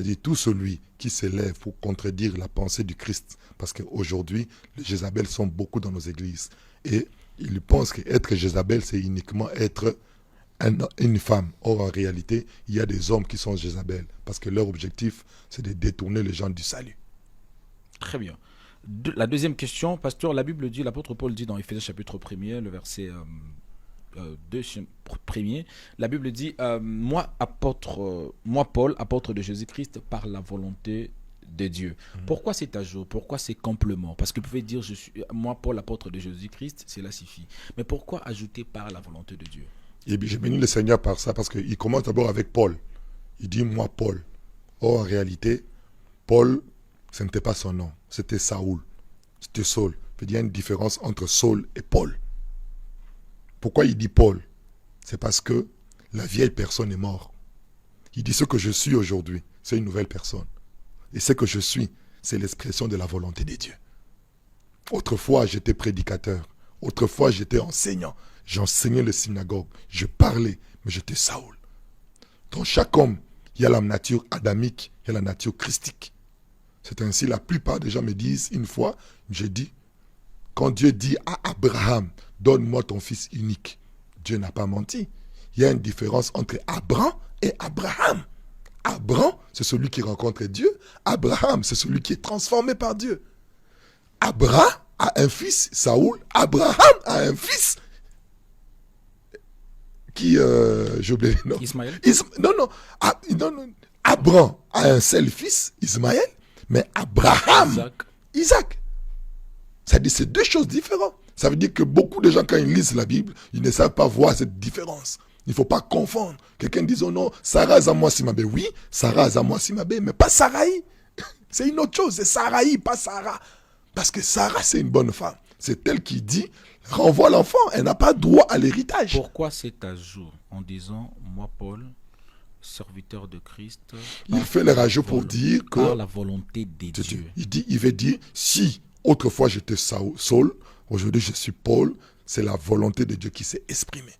C'est-à-dire tout celui qui s'élève pour contredire la pensée du Christ. Parce qu'aujourd'hui, les Jézabel sont beaucoup dans nos églises. Et ils pensent qu'être Jézabel, c'est uniquement être une femme. Or, en réalité, il y a des hommes qui sont Jézabel. Parce que leur objectif, c'est de détourner les gens du salut. Très bien. La deuxième question, pasteur, la Bible dit, l'apôtre Paul dit dans Éphésiens chapitre 1er, le verset 2 premier, la Bible dit, moi Paul, apôtre de Jésus-Christ, par la volonté de Dieu. Pourquoi c'est à jour? Pourquoi c'est complément? Parce que vous pouvez dire, moi Paul, apôtre de Jésus-Christ, cela suffit. Mais pourquoi ajouter par la volonté de Dieu? Et bien, j'ai béni le Seigneur par ça, parce qu'il commence d'abord avec Paul. Il dit, moi Paul. Or, en réalité, Paul, ce n'était pas son nom, c'était Saoul. C'était Saul. Il y a une différence entre Saul et Paul. Pourquoi il dit Paul? C'est parce que la vieille personne est morte. Il dit ce que je suis aujourd'hui, c'est une nouvelle personne. Et ce que je suis, c'est l'expression de la volonté de Dieu. Autrefois, j'étais prédicateur. Autrefois, j'étais enseignant. J'enseignais le synagogue. Je parlais, mais j'étais Saoul. Dans chaque homme, il y a la nature adamique et la nature christique. C'est ainsi, la plupart des gens me disent, une fois, j'ai dit, quand Dieu dit à Abraham, donne-moi ton fils unique, Dieu n'a pas menti. Il y a une différence entre Abraham et Abraham. Abraham, c'est celui qui rencontre Dieu. Abraham, c'est celui qui est transformé par Dieu. Abraham a un fils, Saoul. Abraham a un fils qui, j'ai oublié le nom. Ismaël? Non. Abraham a un seul fils, Ismaël, mais Abraham, Isaac. Ça dit c'est deux choses différentes. Ça veut dire que beaucoup de gens, quand ils lisent la Bible, ils ne savent pas voir cette différence. Il ne faut pas confondre. Quelqu'un dit, oh non, Sarah Zamoua Simabe. Oui, Sarah Zamoua Simabe, mais pas Saraï. C'est une autre chose, c'est Saraï, pas Sarah. Parce que Sarah, c'est une bonne femme. C'est elle qui dit, renvoie l'enfant, elle n'a pas droit à l'héritage. Pourquoi cet ajout en disant, moi Paul, serviteur de Christ, il fait le rajout pour dire que par la volonté de Dieu. Il veut dire, si autrefois j'étais Saul, aujourd'hui je suis Paul, c'est la volonté de Dieu qui s'est exprimée.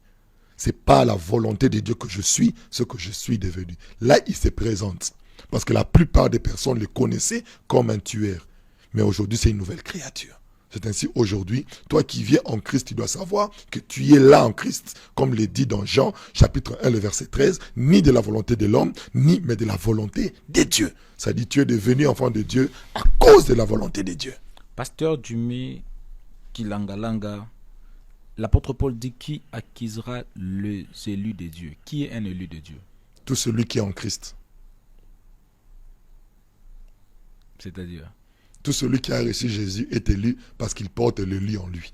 C'est pas la volonté de Dieu que je suis, ce que je suis devenu. Là, il se présente. Parce que la plupart des personnes le connaissaient comme un tueur. Mais aujourd'hui, c'est une nouvelle créature. C'est ainsi, aujourd'hui, toi qui viens en Christ, tu dois savoir que tu es là en Christ, comme le dit dans Jean, chapitre 1, le verset 13, ni de la volonté de l'homme, ni mais de la volonté de Dieu. Ça dit, tu es devenu enfant de Dieu à cause de la volonté de Dieu. Pasteur Djumi Kilangalanga, l'apôtre Paul dit qui acquisera les élus de Dieu. Qui est un élu de Dieu? Tout celui qui est en Christ. C'est-à-dire? Tout celui qui a reçu Jésus est élu parce qu'il porte le lit en lui.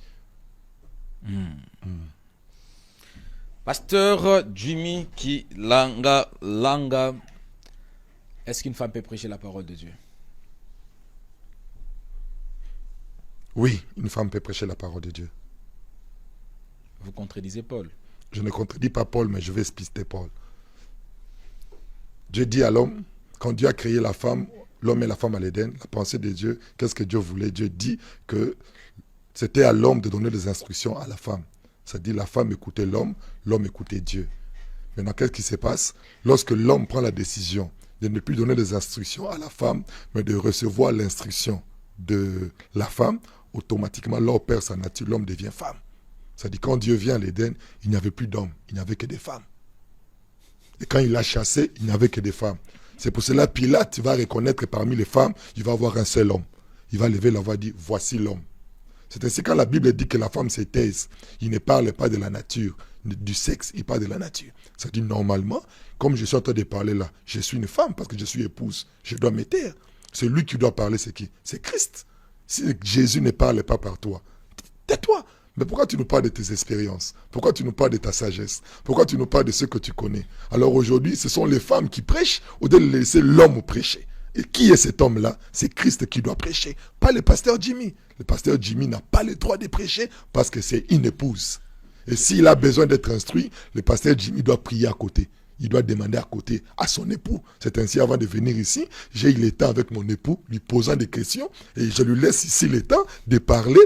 Pasteur Djumi Kilangalanga, est-ce qu'une femme peut prêcher la parole de Dieu? Oui, une femme peut prêcher la parole de Dieu. Vous contredisez Paul? Je ne contredis pas Paul, mais je vais expliquer Paul. Dieu dit à l'homme, quand Dieu a créé la femme, l'homme et la femme à l'Éden, la pensée de Dieu, qu'est-ce que Dieu voulait? Dieu dit que c'était à l'homme de donner des instructions à la femme. C'est-à-dire la femme écoutait l'homme écoutait Dieu. Maintenant, qu'est-ce qui se passe? Lorsque l'homme prend la décision de ne plus donner des instructions à la femme, mais de recevoir l'instruction de la femme, automatiquement, l'homme perd sa nature, l'homme devient femme. C'est-à-dire quand Dieu vient à l'Éden, il n'y avait plus d'hommes, il n'y avait que des femmes. Et quand il l'a chassé, il n'y avait que des femmes. C'est pour cela Pilate va reconnaître que parmi les femmes, il va avoir un seul homme. Il va lever la voix et dire, voici l'homme. C'est ainsi quand la Bible dit que la femme se taise, il ne parle pas de la nature, du sexe, il parle de la nature. C'est-à-dire normalement, comme je suis en train de parler là, je suis une femme parce que je suis épouse, je dois me taire. C'est lui qui doit parler, c'est qui? C'est Christ. Si Jésus ne parle pas par toi, tais-toi. Mais pourquoi tu nous parles de tes expériences? Pourquoi tu nous parles de ta sagesse? Pourquoi tu nous parles de ce que tu connais? Alors aujourd'hui, ce sont les femmes qui prêchent au lieu de laisser l'homme prêcher. Et qui est cet homme-là? C'est Christ qui doit prêcher, pas le pasteur Jimmy. Le pasteur Jimmy n'a pas le droit de prêcher parce que c'est une épouse. Et s'il a besoin d'être instruit, le pasteur Jimmy doit prier à côté. Il doit demander à côté à son époux. C'est ainsi, avant de venir ici, j'ai eu le temps avec mon époux, lui posant des questions, et je lui laisse ici le temps de parler